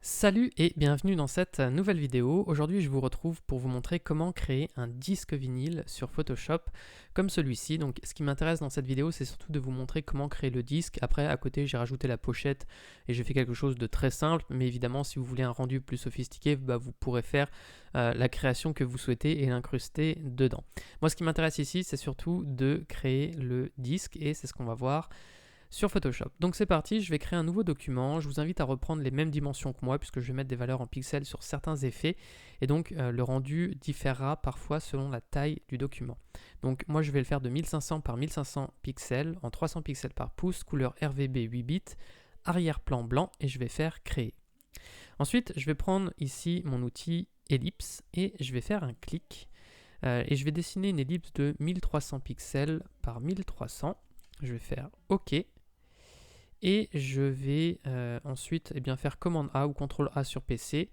Salut et bienvenue dans cette nouvelle vidéo. Aujourd'hui je vous retrouve pour vous montrer comment créer un disque vinyle sur Photoshop comme celui-ci. Donc ce qui m'intéresse dans cette vidéo, c'est surtout de vous montrer comment créer le disque. Après à côté j'ai rajouté la pochette et j'ai fait quelque chose de très simple, mais évidemment si vous voulez un rendu plus sophistiqué, vous pourrez faire la création que vous souhaitez et l'incruster dedans. Moi ce qui m'intéresse ici, c'est surtout de créer le disque et c'est ce qu'on va voir sur Photoshop. Donc c'est parti, je vais créer un nouveau document. Je vous invite à reprendre les mêmes dimensions que moi puisque je vais mettre des valeurs en pixels sur certains effets et donc le rendu différera parfois selon la taille du document. Donc moi je vais le faire de 1500 par 1500 pixels en 300 pixels par pouce, couleur RGB 8 bits, arrière-plan blanc et je vais faire créer. Ensuite je vais prendre ici mon outil ellipse et je vais faire un clic et je vais dessiner une ellipse de 1300 pixels par 1300. Je vais faire OK. Et je vais ensuite faire commande A ou CTRL A sur PC,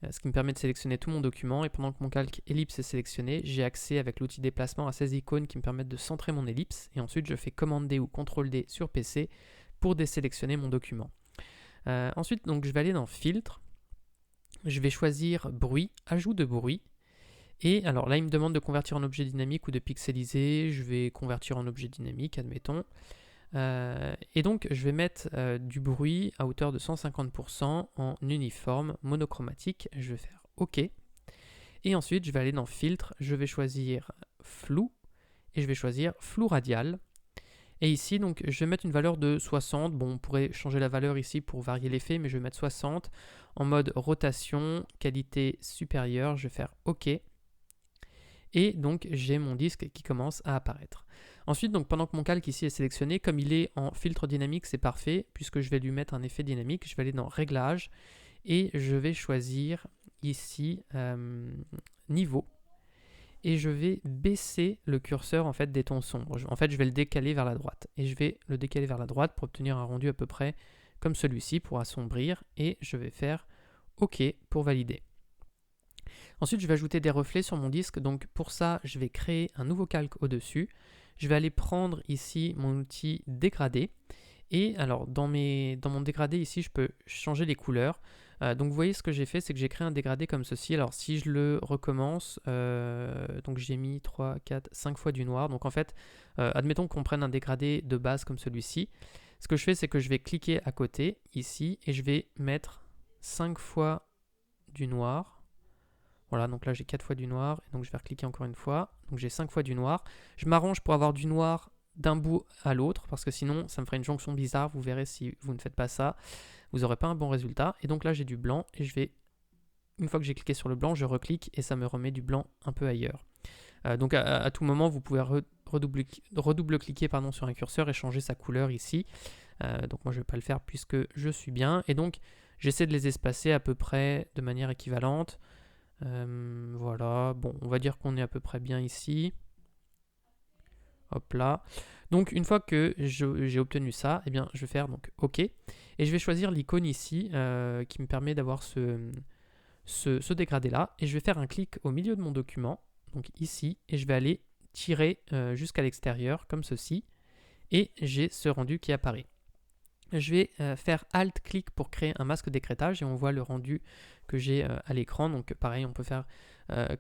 ce qui me permet de sélectionner tout mon document. Et pendant que mon calque ellipse est sélectionné, j'ai accès avec l'outil déplacement à ces icônes qui me permettent de centrer mon ellipse. Et ensuite, je fais commande D ou CTRL D sur PC pour désélectionner mon document. Ensuite, donc, je vais aller dans Filtre. Je vais choisir Bruit, Ajout de bruit. Et alors là, il me demande de convertir en objet dynamique ou de pixeliser. Je vais convertir en objet dynamique, admettons. Et donc je vais mettre du bruit à hauteur de 150% en uniforme monochromatique. Je vais faire OK. Et ensuite je vais aller dans Filtre, je vais choisir Flou et je vais choisir Flou radial. Et ici donc je vais mettre une valeur de 60. Bon, on pourrait changer la valeur ici pour varier l'effet, mais je vais mettre 60 en mode rotation, qualité supérieure. Je vais faire OK. Et donc j'ai mon disque qui commence à apparaître. Ensuite, donc, pendant que mon calque ici est sélectionné, comme il est en filtre dynamique, c'est parfait, puisque je vais lui mettre un effet dynamique. Je vais aller dans Réglages et je vais choisir ici Niveau. Et je vais baisser le curseur en fait des tons sombres. En fait, je vais le décaler vers la droite. Et je vais le décaler vers la droite pour obtenir un rendu à peu près comme celui-ci pour assombrir. Et je vais faire OK pour valider. Ensuite, je vais ajouter des reflets sur mon disque. Donc pour ça, je vais créer un nouveau calque au-dessus. Je vais aller prendre ici mon outil dégradé. Et alors, dans mon dégradé ici, je peux changer les couleurs. Donc vous voyez, ce que j'ai fait, c'est que j'ai créé un dégradé comme ceci. Alors si je le recommence, donc j'ai mis 3, 4, 5 fois du noir. Donc en fait, admettons qu'on prenne un dégradé de base comme celui-ci. Ce que je fais, c'est que je vais cliquer à côté, ici, et je vais mettre 5 fois du noir. Voilà, donc là j'ai 4 fois du noir, et donc je vais recliquer encore une fois. Donc j'ai 5 fois du noir. Je m'arrange pour avoir du noir d'un bout à l'autre, parce que sinon ça me ferait une jonction bizarre. Vous verrez, si vous ne faites pas ça, vous n'aurez pas un bon résultat. Et donc là j'ai du blanc, et je vais, une fois que j'ai cliqué sur le blanc, je reclique, et ça me remet du blanc un peu ailleurs. Donc à tout moment, vous pouvez redouble-cliquer sur un curseur et changer sa couleur ici. Donc moi je ne vais pas le faire puisque je suis bien. Et donc j'essaie de les espacer à peu près de manière équivalente. Voilà, bon, on va dire qu'on est à peu près bien ici. Hop là. Donc une fois que j'ai obtenu ça, eh bien, je vais faire donc OK. Et je vais choisir l'icône ici qui me permet d'avoir ce dégradé là. Et je vais faire un clic au milieu de mon document, donc ici, et je vais aller tirer jusqu'à l'extérieur comme ceci. Et j'ai ce rendu qui apparaît. Je vais faire Alt-clic pour créer un masque d'écrêtage et on voit le rendu que j'ai à l'écran. Donc pareil, on peut faire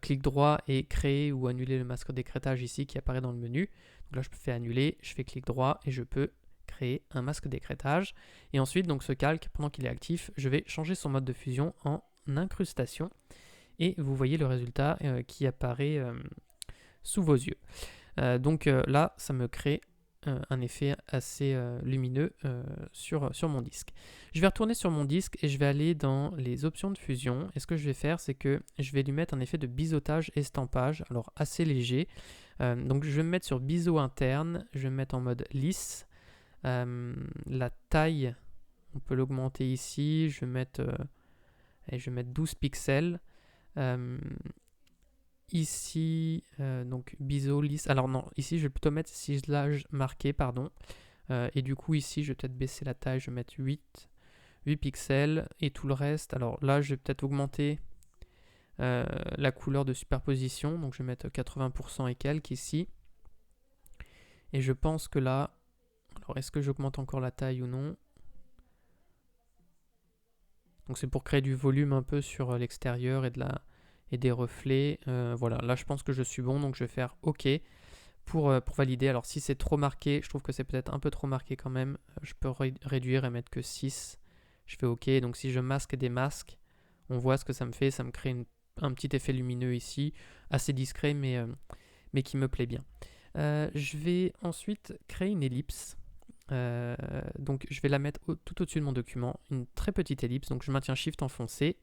clic droit et créer ou annuler le masque d'écrêtage ici qui apparaît dans le menu. Donc là, je peux faire annuler, je fais clic droit et je peux créer un masque d'écrêtage. Et ensuite, donc ce calque, pendant qu'il est actif, je vais changer son mode de fusion en incrustation. Et vous voyez le résultat qui apparaît sous vos yeux. Donc là, ça me crée un effet assez lumineux sur mon disque. Je vais retourner sur mon disque et je vais aller dans les options de fusion. Et ce que je vais faire, c'est que je vais lui mettre un effet de biseautage estampage, alors assez léger. Donc je vais me mettre sur biseau interne, je vais me mettre en mode lisse. La taille, on peut l'augmenter ici. Je vais mettre 12 pixels. Ici, donc biseau lisse. Alors non, ici je vais plutôt mettre ciselage marqué, pardon. Et du coup ici je vais peut-être baisser la taille, je vais mettre 8 pixels et tout le reste. Alors là je vais peut-être augmenter la couleur de superposition, donc je vais mettre 80% et quelques ici. Et je pense que là, alors est-ce que j'augmente encore la taille ou non? Donc c'est pour créer du volume un peu sur l'extérieur et des reflets. Voilà, là je pense que je suis bon, donc je vais faire OK pour valider. Alors si c'est trop marqué, je trouve que c'est peut-être un peu trop marqué quand même. Je peux réduire et mettre que 6. Je fais OK. Donc si je masque des masques, on voit ce que ça me fait. Ça me crée un petit effet lumineux ici, assez discret mais qui me plaît bien. Je vais ensuite créer une ellipse. Donc je vais la mettre tout au-dessus de mon document, une très petite ellipse, donc je maintiens Shift enfoncé.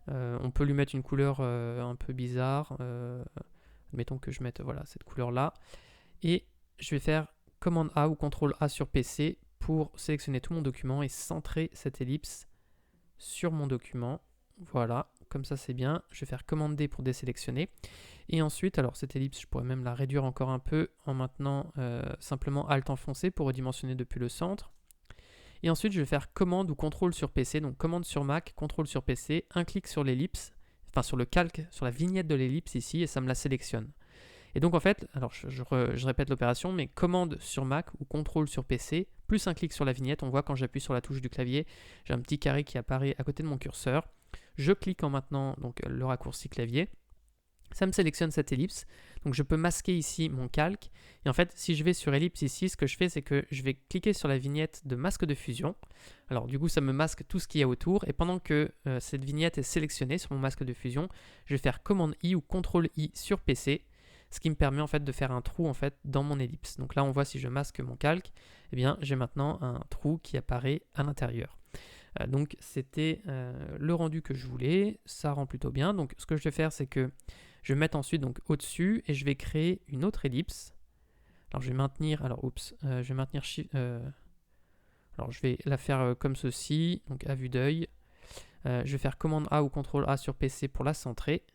On peut lui mettre une couleur un peu bizarre, admettons que je mette voilà, cette couleur là, et je vais faire commande A ou CTRL A sur PC pour sélectionner tout mon document et centrer cette ellipse sur mon document. Voilà, comme ça c'est bien. Je vais faire commande D pour désélectionner. Et ensuite, alors cette ellipse, je pourrais même la réduire encore un peu en maintenant simplement Alt enfoncé pour redimensionner depuis le centre. Et ensuite, je vais faire commande ou contrôle sur PC, donc commande sur Mac, contrôle sur PC, un clic sur l'ellipse, enfin sur le calque, sur la vignette de l'ellipse ici, et ça me la sélectionne. Et donc en fait, alors je répète l'opération, mais commande sur Mac ou contrôle sur PC, plus un clic sur la vignette, on voit quand j'appuie sur la touche du clavier, j'ai un petit carré qui apparaît à côté de mon curseur. Je clique en maintenant donc, le raccourci clavier. Ça me sélectionne cette ellipse, donc je peux masquer ici mon calque, et en fait si je vais sur ellipse ici, ce que je fais c'est que je vais cliquer sur la vignette de masque de fusion. Alors du coup ça me masque tout ce qu'il y a autour, et pendant que cette vignette est sélectionnée sur mon masque de fusion, je vais faire commande I ou CTRL I sur PC, ce qui me permet en fait de faire un trou en fait dans mon ellipse. Donc là on voit si je masque mon calque, eh bien j'ai maintenant un trou qui apparaît à l'intérieur. Donc c'était le rendu que je voulais, ça rend plutôt bien. Donc ce que je vais faire c'est que je vais mettre ensuite donc au-dessus et je vais créer une autre ellipse. Alors je vais maintenir, je vais maintenir alors je vais la faire comme ceci, donc à vue d'œil. Je vais faire commande A ou CTRL A sur PC pour la centrer.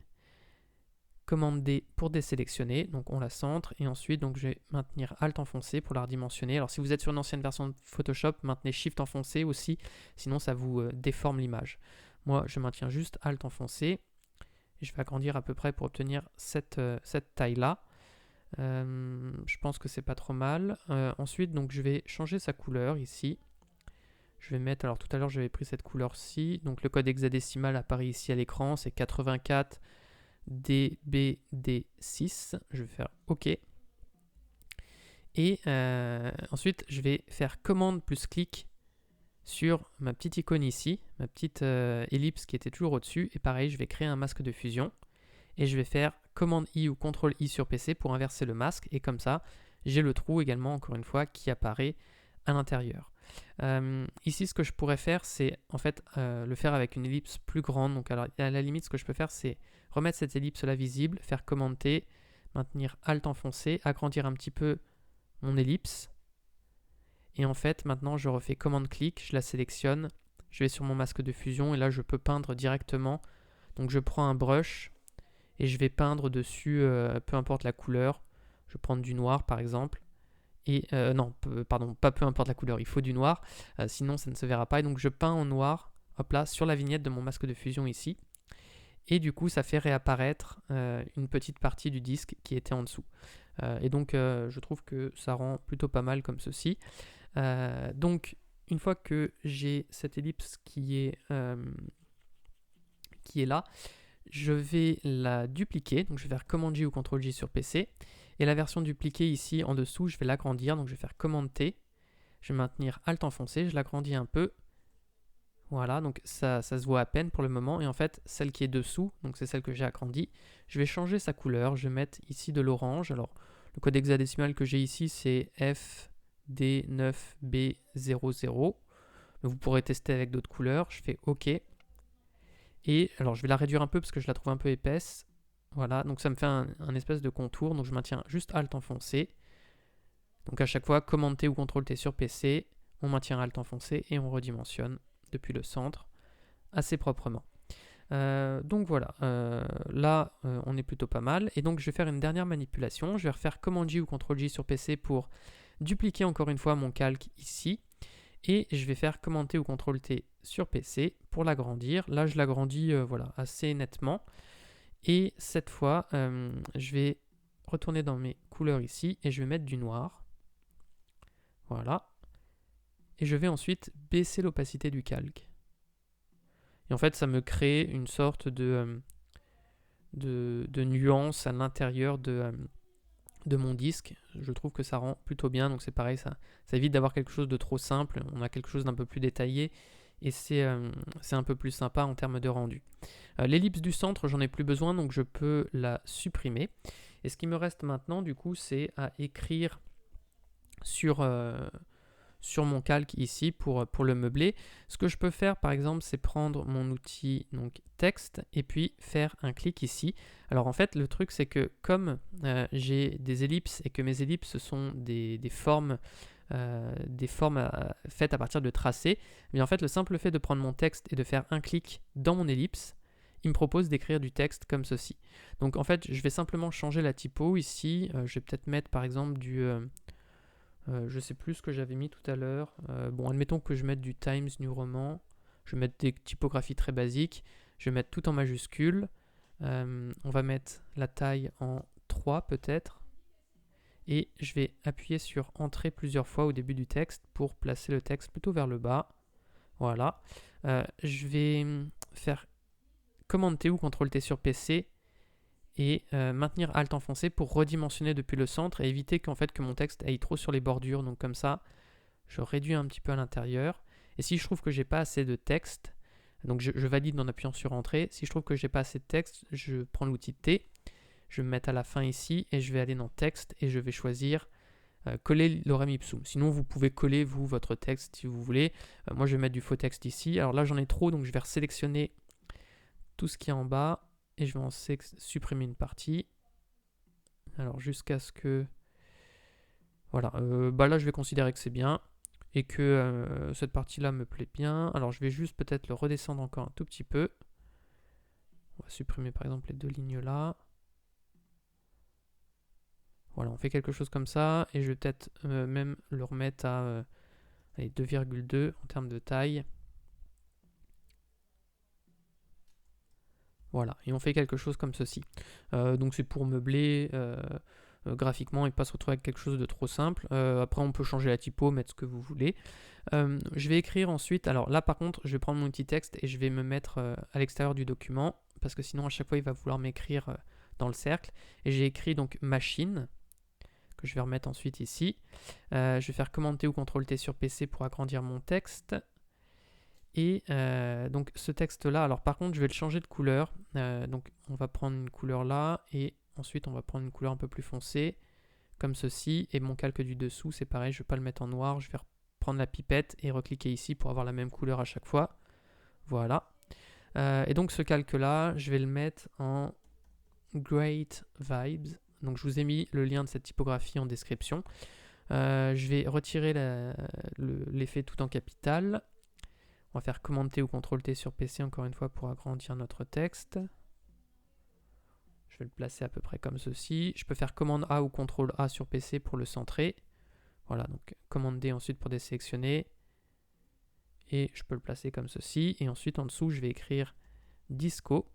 Commande D pour désélectionner, donc on la centre, et ensuite donc je vais maintenir Alt enfoncé pour la redimensionner. Alors si vous êtes sur une ancienne version de Photoshop, maintenez Shift enfoncé aussi, sinon ça vous déforme l'image. Moi je maintiens juste Alt enfoncé, et je vais agrandir à peu près pour obtenir cette taille-là. Je pense que c'est pas trop mal. Ensuite donc je vais changer sa couleur ici. Je vais mettre, alors tout à l'heure j'avais pris cette couleur-ci, donc le code hexadécimal apparaît ici à l'écran, c'est 84 DBD6, je vais faire OK. Et ensuite, je vais faire commande plus clic sur ma petite icône ici, ma petite ellipse qui était toujours au-dessus. Et pareil, je vais créer un masque de fusion. Et je vais faire commande I ou CTRL I sur PC pour inverser le masque. Et comme ça, j'ai le trou également, encore une fois, qui apparaît à l'intérieur. Ici, ce que je pourrais faire, c'est en fait le faire avec une ellipse plus grande. Donc, alors, à la limite, ce que je peux faire, c'est remettre cette ellipse là visible, faire commande T, maintenir Alt enfoncé, agrandir un petit peu mon ellipse. Et en fait, maintenant, je refais commande clic, je la sélectionne, je vais sur mon masque de fusion et là, je peux peindre directement. Donc, je prends un brush et je vais peindre dessus, peu importe la couleur. Je vais prendre du noir, par exemple. Et non, pardon, pas peu importe la couleur, il faut du noir, sinon ça ne se verra pas. Et donc je peins en noir, hop là, sur la vignette de mon masque de fusion ici. Et du coup, ça fait réapparaître une petite partie du disque qui était en dessous. Et donc, je trouve que ça rend plutôt pas mal comme ceci. Donc, une fois que j'ai cette ellipse qui est là, je vais la dupliquer. Donc, je vais faire commande J ou CTRL J sur PC. Et la version dupliquée ici en dessous, je vais l'agrandir. Donc je vais faire commande T. Je vais maintenir Alt enfoncé. Je l'agrandis un peu. Voilà, donc ça se voit à peine pour le moment. Et en fait, celle qui est dessous, donc c'est celle que j'ai agrandie, je vais changer sa couleur. Je vais mettre ici de l'orange. Alors, le code hexadécimal que j'ai ici, c'est FD9B00. Vous pourrez tester avec d'autres couleurs. Je fais OK. Et alors, je vais la réduire un peu parce que je la trouve un peu épaisse. Voilà, donc ça me fait un espèce de contour, donc je maintiens juste Alt enfoncé. Donc à chaque fois, commande T ou CTRL T sur PC, on maintient Alt enfoncé et on redimensionne depuis le centre assez proprement. Donc voilà, là on est plutôt pas mal. Et donc je vais faire une dernière manipulation, je vais refaire commande J ou CTRL J sur PC pour dupliquer encore une fois mon calque ici. Et je vais faire commande T ou CTRL T sur PC pour l'agrandir. Là je l'agrandis voilà, assez nettement. Et cette fois, je vais retourner dans mes couleurs ici et je vais mettre du noir. Voilà. Et je vais ensuite baisser l'opacité du calque. Et en fait, ça me crée une sorte de nuance à l'intérieur de mon disque. Je trouve que ça rend plutôt bien, donc c'est pareil, ça évite d'avoir quelque chose de trop simple, on a quelque chose d'un peu plus détaillé, et c'est un peu plus sympa en termes de rendu. L'ellipse du centre, j'en ai plus besoin, donc je peux la supprimer. Et ce qui me reste maintenant, du coup, c'est à écrire sur mon calque ici pour le meubler. Ce que je peux faire par exemple, c'est prendre mon outil donc texte et puis faire un clic ici. Alors en fait le truc c'est que comme j'ai des ellipses et que mes ellipses sont des formes faites à partir de tracés, mais en fait le simple fait de prendre mon texte et de faire un clic dans mon ellipse, il me propose d'écrire du texte comme ceci. Donc en fait je vais simplement changer la typo ici, je vais peut-être mettre par exemple je sais plus ce que j'avais mis tout à l'heure. Bon, admettons que je mette du Times New Roman. Je vais mettre des typographies très basiques. Je vais mettre tout en majuscule. On va mettre la taille en 3 peut-être. Et je vais appuyer sur Entrée plusieurs fois au début du texte pour placer le texte plutôt vers le bas. Voilà. Je vais faire Commande T ou CTRL T sur PC et maintenir Alt enfoncé pour redimensionner depuis le centre et éviter qu'en fait que mon texte aille trop sur les bordures. Donc comme ça, je réduis un petit peu à l'intérieur. Et si je trouve que j'ai pas assez de texte, donc je valide en appuyant sur Entrée. Si je trouve que j'ai pas assez de texte, je prends l'outil T, je vais me mettre à la fin ici et je vais aller dans Texte et je vais choisir coller lorem ipsum. Sinon, vous pouvez coller vous votre texte si vous voulez. Moi, je vais mettre du faux texte ici. Alors là, j'en ai trop, donc je vais sélectionner tout ce qui est en bas et je vais en supprimer une partie. Alors jusqu'à ce que... Voilà, bah là je vais considérer que c'est bien et que cette partie-là me plaît bien. Alors je vais juste peut-être le redescendre encore un tout petit peu. On va supprimer par exemple les deux lignes là. Voilà, on fait quelque chose comme ça et je vais peut-être même le remettre à 2,2 en termes de taille. Voilà, et on fait quelque chose comme ceci. Donc c'est pour meubler graphiquement et pas se retrouver avec quelque chose de trop simple. Après on peut changer la typo, mettre ce que vous voulez. Je vais écrire ensuite, alors là par contre je vais prendre mon petit texte et je vais me mettre à l'extérieur du document parce que sinon à chaque fois il va vouloir m'écrire dans le cercle. Et j'ai écrit donc machine, que je vais remettre ensuite ici. Je vais faire Commande T ou CTRL T sur PC pour agrandir mon texte. Et donc ce texte là, alors par contre je vais le changer de couleur, donc on va prendre une couleur là et ensuite on va prendre une couleur un peu plus foncée comme ceci, et mon calque du dessous c'est pareil, je ne vais pas le mettre en noir, je vais prendre la pipette et recliquer ici pour avoir la même couleur à chaque fois. Voilà. Et donc ce calque là je vais le mettre en Great Vibes, donc je vous ai mis le lien de cette typographie en description. Je vais retirer l'effet tout en capital. On va faire Commande T ou CTRL T sur PC encore une fois pour agrandir notre texte. Je vais le placer à peu près comme ceci. Je peux faire Commande A ou CTRL A sur PC pour le centrer. Voilà, donc Commande D ensuite pour désélectionner. Et je peux le placer comme ceci. Et ensuite en dessous, je vais écrire Disco.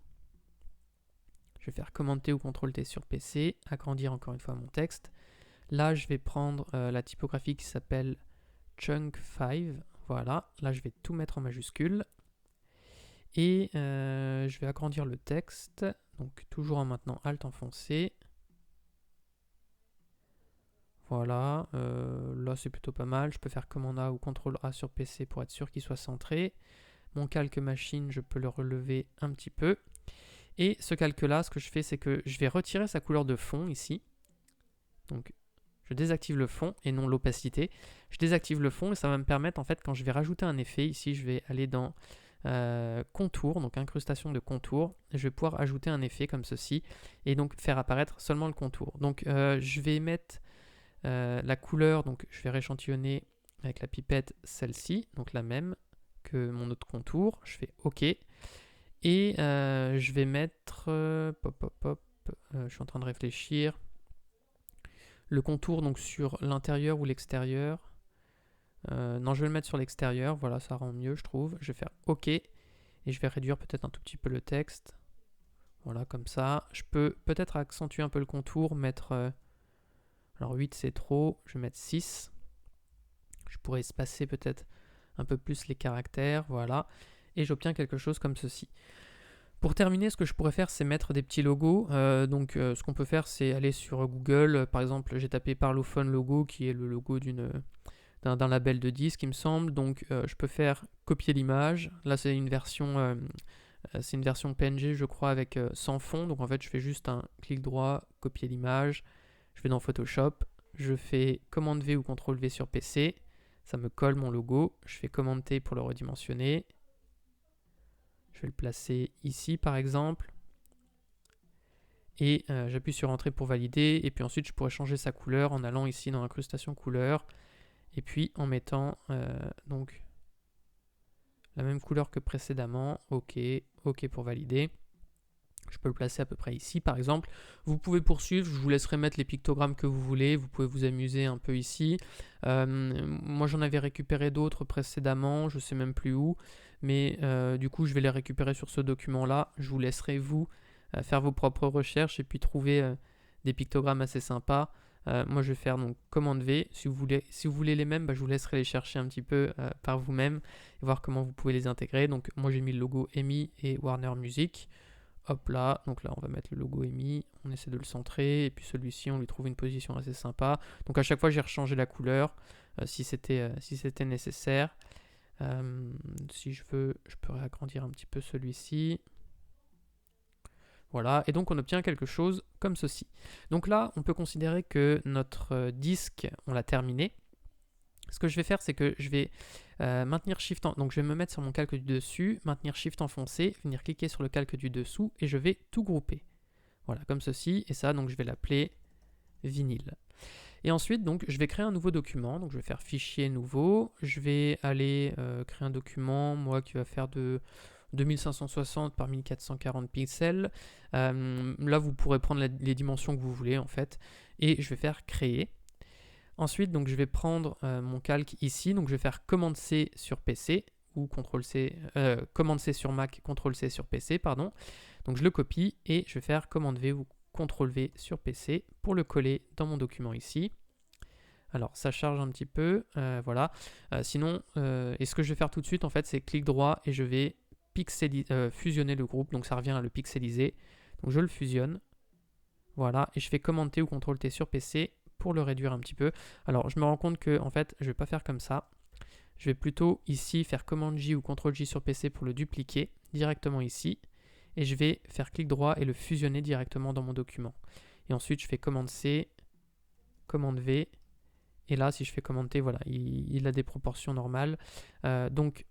Je vais faire Commande T ou CTRL T sur PC, agrandir encore une fois mon texte. Là, je vais prendre la typographie qui s'appelle Chunk 5. Voilà, là je vais tout mettre en majuscule. Et je vais agrandir le texte, donc toujours en maintenant Alt enfoncé. Voilà, là c'est plutôt pas mal. Je peux faire Commande A ou CTRL A sur PC pour être sûr qu'il soit centré. Mon calque machine, je peux le relever un petit peu. Et ce calque-là, ce que je fais, c'est que je vais retirer sa couleur de fond ici. Donc je désactive le fond et non l'opacité. Je désactive le fond et ça va me permettre, en fait, quand je vais rajouter un effet, ici je vais aller dans contour, donc incrustation de contour, je vais pouvoir ajouter un effet comme ceci et donc faire apparaître seulement le contour. Donc je vais mettre la couleur, donc je vais rééchantillonner avec la pipette celle-ci, donc la même que mon autre contour. Je fais OK et je vais mettre je suis en train de réfléchir. Le contour donc sur l'intérieur ou l'extérieur. Non, je vais le mettre sur l'extérieur. Voilà, ça rend mieux, je trouve. Je vais faire OK. Et je vais réduire peut-être un tout petit peu le texte. Voilà, comme ça. Je peux peut-être accentuer un peu le contour. Mettre... alors 8, c'est trop. Je vais mettre 6. Je pourrais espacer peut-être un peu plus les caractères. Voilà. et j'obtiens quelque chose comme ceci. Pour terminer, ce que je pourrais faire, c'est mettre des petits logos. Ce qu'on peut faire, c'est aller sur Google. Par exemple, j'ai tapé Parlophone logo, qui est le logo d'un label de disque, il me semble. Donc, je peux faire copier l'image. Là, c'est une version PNG, je crois, avec sans fond. Donc, en fait, je fais juste un clic droit, copier l'image. Je vais dans Photoshop. Je fais commande V ou CTRL V sur PC. Ça me colle mon logo. Je fais commande T pour le redimensionner. Je vais le placer ici par exemple. Et j'appuie sur Entrée pour valider. Et puis ensuite, je pourrais changer sa couleur en allant ici dans Incrustation couleur. Et puis en mettant donc la même couleur que précédemment. OK, OK pour valider. Je peux le placer à peu près ici par exemple. Vous pouvez poursuivre, je vous laisserai mettre les pictogrammes que vous voulez. Vous pouvez vous amuser un peu ici. Moi j'en avais récupéré d'autres précédemment, je ne sais même plus où. Mais du coup je vais les récupérer sur ce document là. Je vous laisserai vous faire vos propres recherches et puis trouver des pictogrammes assez sympas. Moi je vais faire donc commande V. Si vous voulez les mêmes, je vous laisserai les chercher un petit peu par vous-même et voir comment vous pouvez les intégrer. Donc moi j'ai mis le logo EMI et Warner Music. Hop là, donc là on va mettre le logo EMI, on essaie de le centrer, et puis celui-ci on lui trouve une position assez sympa. Donc à chaque fois j'ai rechangé la couleur si c'était nécessaire. Si je veux, je peux réagrandir un petit peu celui-ci. Voilà, et donc on obtient quelque chose comme ceci. Donc là, on peut considérer que notre disque, on l'a terminé. Ce que je vais faire, c'est que je vais maintenir Shift, donc je vais me mettre sur mon calque du dessus, maintenir Shift enfoncé, venir cliquer sur le calque du dessous, et je vais tout grouper. Voilà, comme ceci, et ça, donc je vais l'appeler vinyle. Et ensuite, donc, je vais créer un nouveau document, donc je vais faire fichier nouveau, je vais aller créer un document, moi, qui va faire de 2560 par 1440 pixels. Là, vous pourrez prendre les dimensions que vous voulez, en fait, et je vais faire créer. Ensuite, donc, je vais prendre mon calque ici, donc je vais faire commande C sur PC, ou commande C sur Mac, CTRL C sur PC, pardon. Donc je le copie et je vais faire commande V ou CTRL V sur PC pour le coller dans mon document ici. Alors ça charge un petit peu, voilà. Sinon, et ce que je vais faire tout de suite, en fait, c'est clic droit et je vais fusionner le groupe, donc ça revient à le pixeliser. Donc je le fusionne, voilà, et je fais commande T ou CTRL T sur PC pour le réduire un petit peu. Alors je me rends compte que en fait je ne vais pas faire comme ça. Je vais plutôt ici faire commande J ou CTRL J sur PC pour le dupliquer directement ici. Et je vais faire clic droit et le fusionner directement dans mon document. Et ensuite je fais commande C, commande V. Et là si je fais commande T, voilà, il a des proportions normales. Donc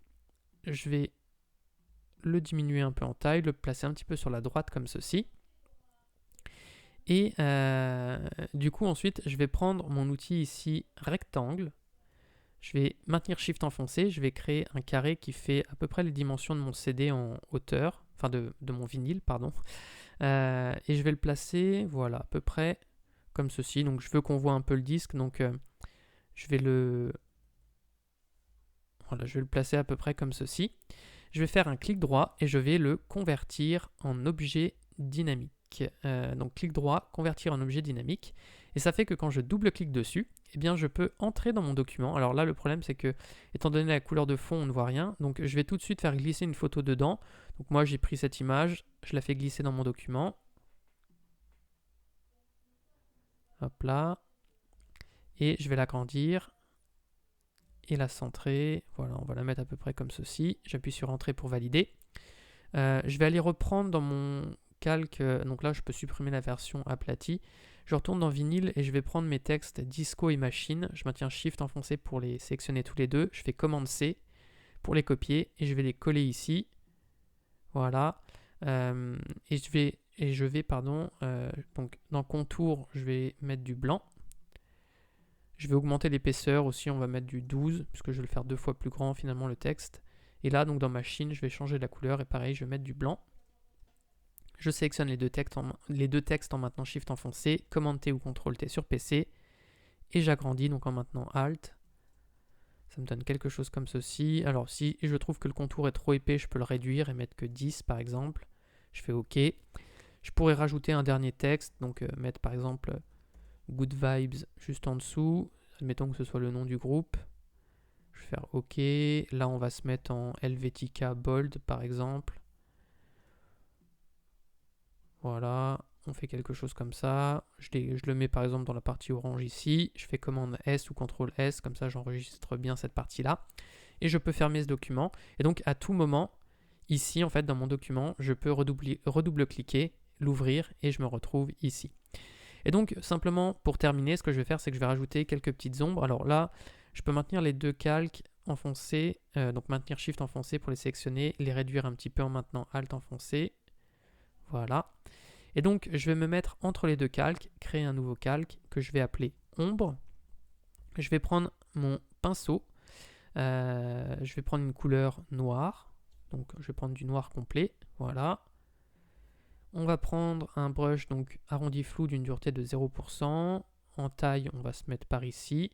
je vais le diminuer un peu en taille, le placer un petit peu sur la droite comme ceci. Et du coup ensuite je vais prendre mon outil ici rectangle. Je vais maintenir Shift enfoncé, je vais créer un carré qui fait à peu près les dimensions de mon CD en hauteur, enfin de mon vinyle, pardon. Et je vais le placer, voilà, à peu près comme ceci. Donc je veux qu'on voit un peu le disque, donc je vais le placer à peu près comme ceci. Je vais faire un clic droit et je vais le convertir en objet dynamique. Donc clic droit, convertir en objet dynamique. Et ça fait que quand je double-clique dessus, eh bien je peux entrer dans mon document. Alors là, le problème, c'est que, étant donné la couleur de fond, on ne voit rien. Donc je vais tout de suite faire glisser une photo dedans. Donc moi, j'ai pris cette image, je la fais glisser dans mon document. Hop là. Et je vais l'agrandir et la centrer. Voilà, on va la mettre à peu près comme ceci. J'appuie sur Entrée pour valider. Je vais aller reprendre dans mon calque, donc là je peux supprimer la version aplatie. Je retourne dans vinyle et je vais prendre mes textes disco et machine. Je maintiens Shift enfoncé pour les sélectionner tous les deux. Je fais commande C pour les copier et je vais les coller ici. Voilà. Et je vais donc dans contour, je vais mettre du blanc. Je vais augmenter l'épaisseur aussi, on va mettre du 12, puisque je vais le faire 2 fois plus grand finalement le texte. Et là, donc dans machine, je vais changer la couleur et pareil, je vais mettre du blanc. Je sélectionne les deux textes en maintenant Shift enfoncé, commande T ou CTRL T sur PC. Et j'agrandis donc en maintenant Alt. Ça me donne quelque chose comme ceci. Alors si je trouve que le contour est trop épais, je peux le réduire et mettre que 10 par exemple. Je fais OK. Je pourrais rajouter un dernier texte, donc mettre par exemple Good Vibes juste en dessous. Admettons que ce soit le nom du groupe. Je vais faire OK. Là, on va se mettre en Helvetica Bold, par exemple. Voilà, on fait quelque chose comme ça. Je le mets par exemple dans la partie orange ici. Je fais commande S ou CTRL S, comme ça j'enregistre bien cette partie-là. Et je peux fermer ce document. Et donc à tout moment, ici en fait dans mon document, je peux redouble-cliquer, l'ouvrir et je me retrouve ici. Et donc simplement pour terminer, ce que je vais faire, c'est que je vais rajouter quelques petites ombres. Alors là, je peux maintenir les deux calques enfoncés, donc maintenir Shift enfoncé pour les sélectionner, les réduire un petit peu en maintenant Alt enfoncé. Voilà. Et donc, je vais me mettre entre les deux calques, créer un nouveau calque que je vais appeler ombre. Je vais prendre mon pinceau. Je vais prendre une couleur noire. Donc, je vais prendre du noir complet. Voilà. On va prendre un brush donc arrondi flou d'une dureté de 0%. En taille, on va se mettre par ici.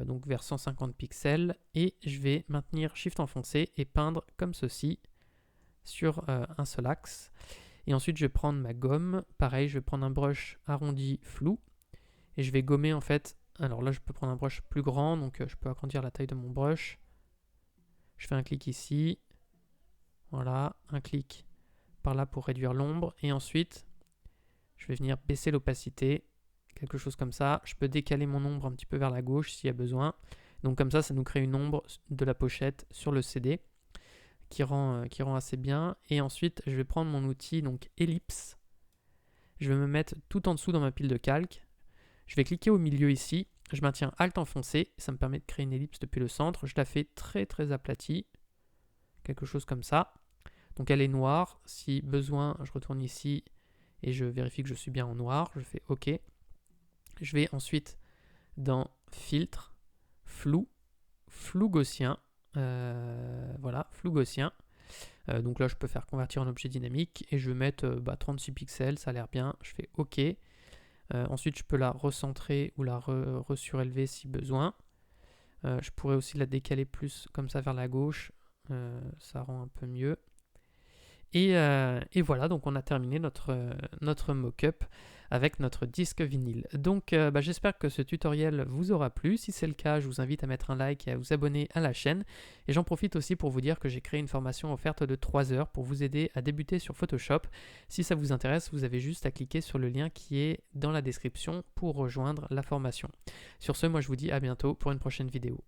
Donc vers 150 pixels. Et je vais maintenir Shift enfoncé et peindre comme ceci sur un seul axe. Et ensuite, je vais prendre ma gomme. Pareil, je vais prendre un brush arrondi flou. Et je vais gommer en fait. Alors là, je peux prendre un brush plus grand. Donc je peux agrandir la taille de mon brush. Je fais un clic ici. Voilà, un clic par là pour réduire l'ombre. Et ensuite, je vais venir baisser l'opacité. Quelque chose comme ça. Je peux décaler mon ombre un petit peu vers la gauche s'il y a besoin. Donc comme ça nous crée une ombre de la pochette sur le CD. Qui rend assez bien. Et ensuite, je vais prendre mon outil, donc ellipse. Je vais me mettre tout en dessous dans ma pile de calque. Je vais cliquer au milieu ici. Je maintiens Alt enfoncé. Ça me permet de créer une ellipse depuis le centre. Je la fais très très aplatie. Quelque chose comme ça. Donc elle est noire. Si besoin, je retourne ici et je vérifie que je suis bien en noir. Je fais OK. Je vais ensuite dans Filtre, Flou, Flou gaussien. Voilà, flou gaussien. Donc là, je peux faire convertir en objet dynamique et je vais mettre 36 pixels, ça a l'air bien. Je fais OK. Ensuite, je peux la recentrer ou la resurélever si besoin. Je pourrais aussi la décaler plus comme ça vers la gauche. Ça rend un peu mieux. Et voilà, donc on a terminé notre mock-up avec notre disque vinyle. Donc j'espère que ce tutoriel vous aura plu. Si c'est le cas, je vous invite à mettre un like et à vous abonner à la chaîne. Et j'en profite aussi pour vous dire que j'ai créé une formation offerte de 3 heures pour vous aider à débuter sur Photoshop. Si ça vous intéresse, vous avez juste à cliquer sur le lien qui est dans la description pour rejoindre la formation. Sur ce, moi je vous dis à bientôt pour une prochaine vidéo.